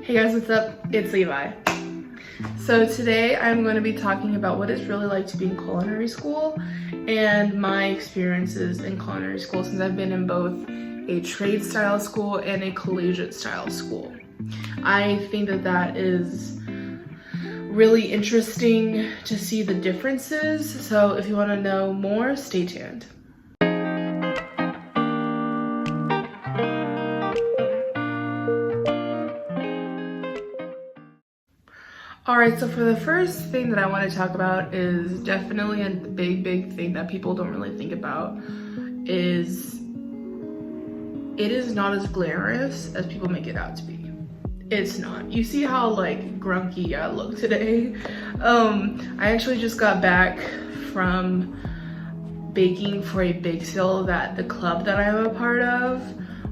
Hey guys, what's up? It's Levi. So today I'm going to be talking about what it's really like to be in culinary school and my experiences in culinary school since I've been in both a trade style school and a collegiate style school. I think that is really interesting to see the differences. So if you want to know more, stay tuned. Alright, so for the first thing that I want to talk about is definitely a big thing that people don't really think about is it is not as glamorous as people make it out to be. It's not. You see how like grunky I look today? I actually just got back from baking for a bake sale that the club that I'm a part of.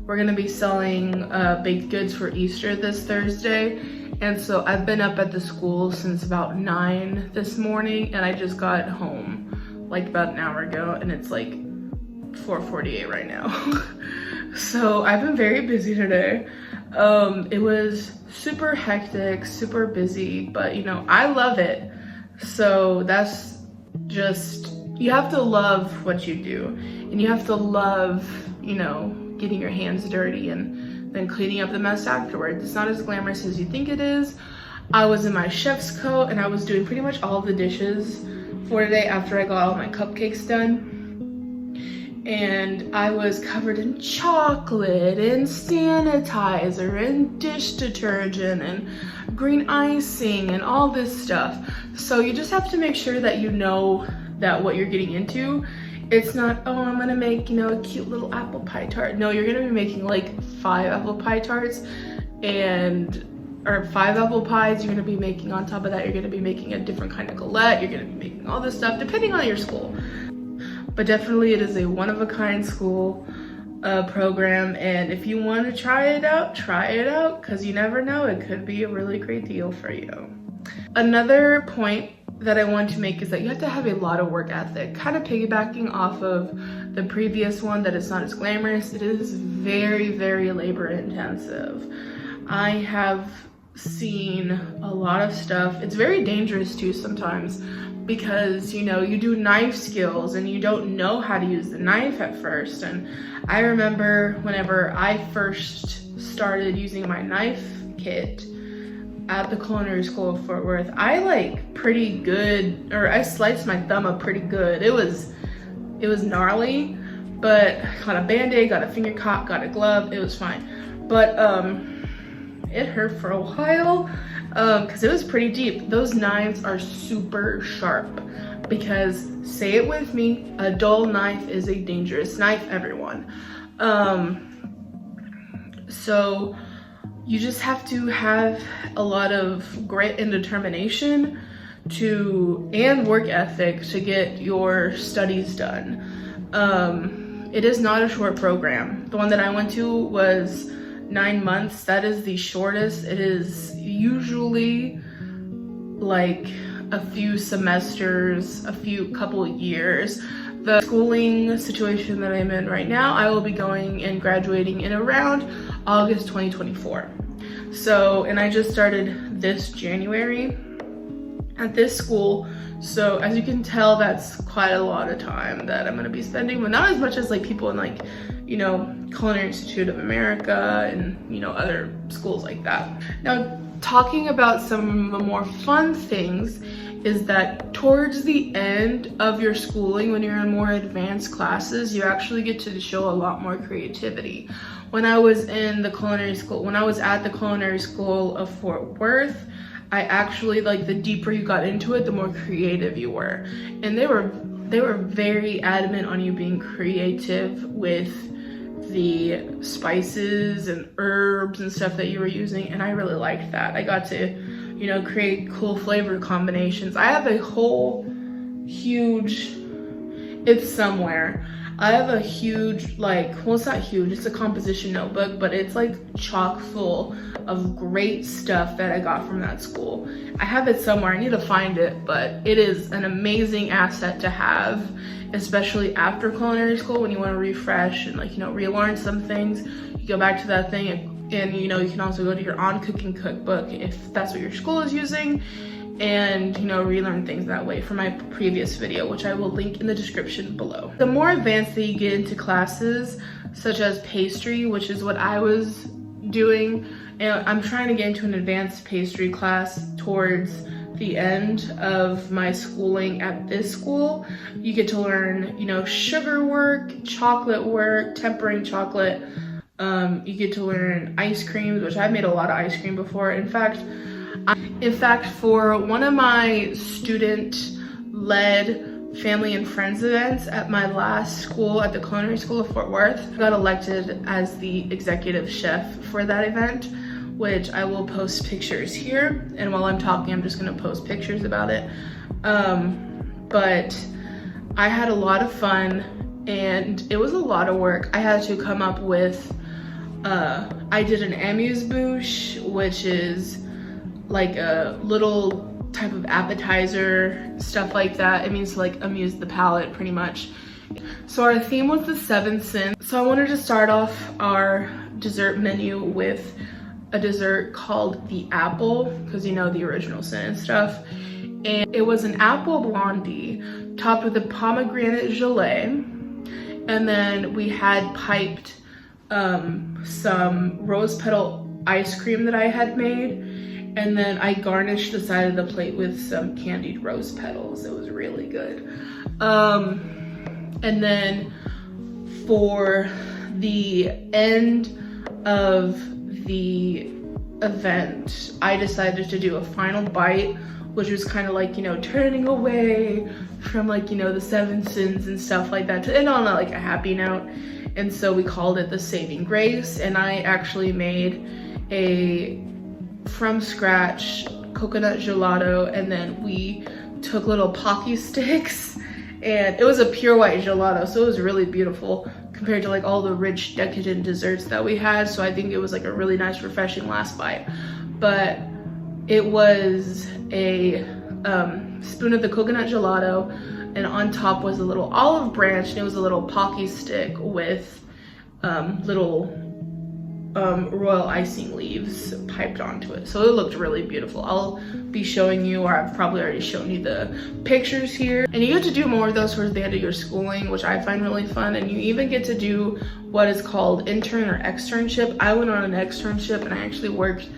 We're gonna be selling baked goods for Easter this Thursday. And so I've been up at the school since about 9 this morning, and I just got home like about an hour ago, and it's like 4:48 right now. So I've been very busy today. It was super hectic, super busy, but you know, I love it. So that's just, you have to love what you do, and you have to love, you know, getting your hands dirty and then cleaning up the mess afterwards. It's not as glamorous as you think it is. I was in my chef's coat and I was doing pretty much all the dishes for today after I got all my cupcakes done. And I was covered in chocolate and sanitizer and dish detergent and green icing and all this stuff. So you just have to make sure that you know that what you're getting into. It's not, oh, I'm gonna make, you know, a cute little apple pie tart. No, you're gonna be making like 5 apple pie tarts or 5 apple pies. You're gonna be making, on top of that, you're gonna be making a different kind of galette. You're gonna be making all this stuff depending on your school. But definitely it is a one-of-a-kind school program. And if you wanna try it out, because you never know, it could be a really great deal for you. Another point that I want to make is that you have to have a lot of work ethic. Kind of piggybacking off of the previous one that it's not as glamorous, it is very labor intensive. I have seen a lot of stuff. It's very dangerous too sometimes because, you know, you do knife skills and you don't know how to use the knife at first. And I remember whenever I first started using my knife kit at the Culinary School of Fort Worth, I sliced my thumb up pretty good. It was gnarly, but got a band-aid, got a finger caught, got a glove, it was fine. But it hurt for a while because it was pretty deep. Those knives are super sharp because, say it with me, a dull knife is a dangerous knife, everyone. So you just have to have a lot of grit and determination and work ethic to get your studies done. It is not a short program. The one that I went to was 9 months. That is the shortest. It is usually like a few semesters, couple years. The schooling situation that I'm in right now, I will be going and graduating in around August 2024. So, and I just started this January at this school. So as you can tell, that's quite a lot of time that I'm gonna be spending, but not as much as like people in like, you know, Culinary Institute of America and, you know, other schools like that. Now, talking about some of the more fun things is that towards the end of your schooling, when you're in more advanced classes, you actually get to show a lot more creativity. When I was at the Culinary School of Fort Worth, I actually, like, the deeper you got into it, the more creative you were. And they were very adamant on you being creative with the spices and herbs and stuff that you were using, and I really liked that. I got to, you know, create cool flavor combinations. I have a whole huge, it's somewhere. I have a huge, like, well, it's not huge, it's a composition notebook, but it's like chock full of great stuff that I got from that school. I have it somewhere, I need to find it, but it is an amazing asset to have, especially after culinary school when you want to refresh and, like, you know, relearn some things. You go back to that thing and And you know, you can also go to your On Cooking cookbook if that's what your school is using, and you know, relearn things that way from my previous video, which I will link in the description below. The more advanced that you get into classes, such as pastry, which is what I was doing, and I'm trying to get into an advanced pastry class towards the end of my schooling at this school. You get to learn, you know, sugar work, chocolate work, tempering chocolate. You get to learn ice creams, which I've made a lot of ice cream before. In fact, for one of my student-led family and friends events at my last school at the Culinary School of Fort Worth, I got elected as the executive chef for that event, which I will post pictures here. And while I'm talking, I'm just gonna post pictures about it. But I had a lot of fun and it was a lot of work. I had to come up with, I did an amuse-bouche, which is like a little type of appetizer, stuff like that. It means to like amuse the palate pretty much. So our theme was the 7 sins. So I wanted to start off our dessert menu with a dessert called the apple, because you know, the original sin and stuff. And it was an apple blondie topped with a pomegranate gelée. And then we had piped some rose petal ice cream that I had made. And then I garnished the side of the plate with some candied rose petals. It was really good. And then for the end of the event, I decided to do a final bite, which was kind of like, you know, turning away from like, you know, the 7 sins and stuff like that to end on like a happy note. And so we called it the Saving Grace, and I actually made a from scratch coconut gelato, and then we took little Pocky sticks, and it was a pure white gelato, so it was really beautiful compared to like all the rich decadent desserts that we had. So I think it was like a really nice refreshing last bite. But it was a spoon of the coconut gelato, and on top was a little olive branch, and it was a little Pocky stick with little royal icing leaves piped onto it. So it looked really beautiful. I'll be showing you, or I've probably already shown you the pictures here. And you get to do more of those towards the end of your schooling, which I find really fun. And you even get to do what is called intern or externship. I went on an externship and I actually worked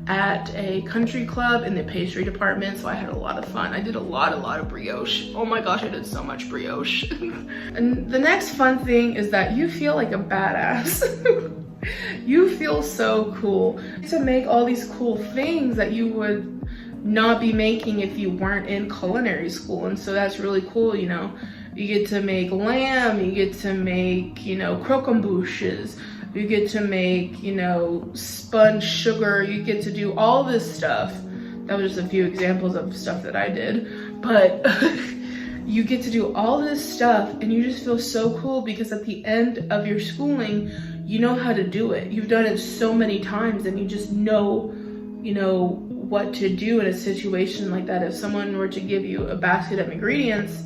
at a country club in the pastry department, so I had a lot of fun. I did a lot of brioche. Oh my gosh, I did so much brioche. And the next fun thing is that you feel like a badass. You feel so cool to make all these cool things that you would not be making if you weren't in culinary school. And so that's really cool, you know. You get to make lamb, you get to make, you know, croquembouches, you get to make, you know, sponge sugar, you get to do all this stuff. That was just a few examples of stuff that I did, but you get to do all this stuff and you just feel so cool because at the end of your schooling, you know how to do it. You've done it so many times and you just know, you know, what to do in a situation like that. If someone were to give you a basket of ingredients,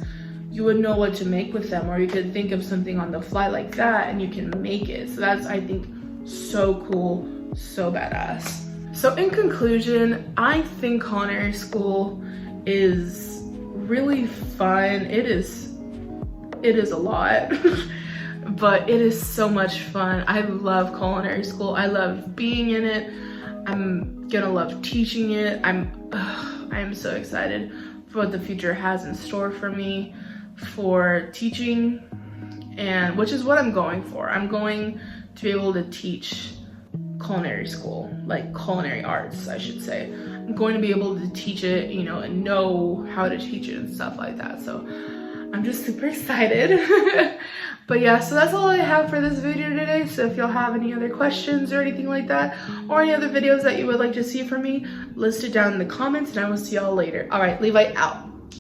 you would know what to make with them, or you could think of something on the fly like that and you can make it. So that's, I think, so cool, so badass. So in conclusion, I think culinary school is really fun. It is a lot. But it is so much fun. I love culinary school. I love being in it. I'm gonna love teaching it. I am so excited for what the future has in store for me for teaching, and which is what I'm going for. I'm going to be able to teach culinary school, like culinary arts, I should say. I'm going to be able to teach it, you know, and know how to teach it and stuff like that. So I'm just super excited. But yeah, so that's all I have for this video today. So if y'all have any other questions or anything like that, or any other videos that you would like to see from me, list it down in the comments and I will see y'all later. All right, Levi out.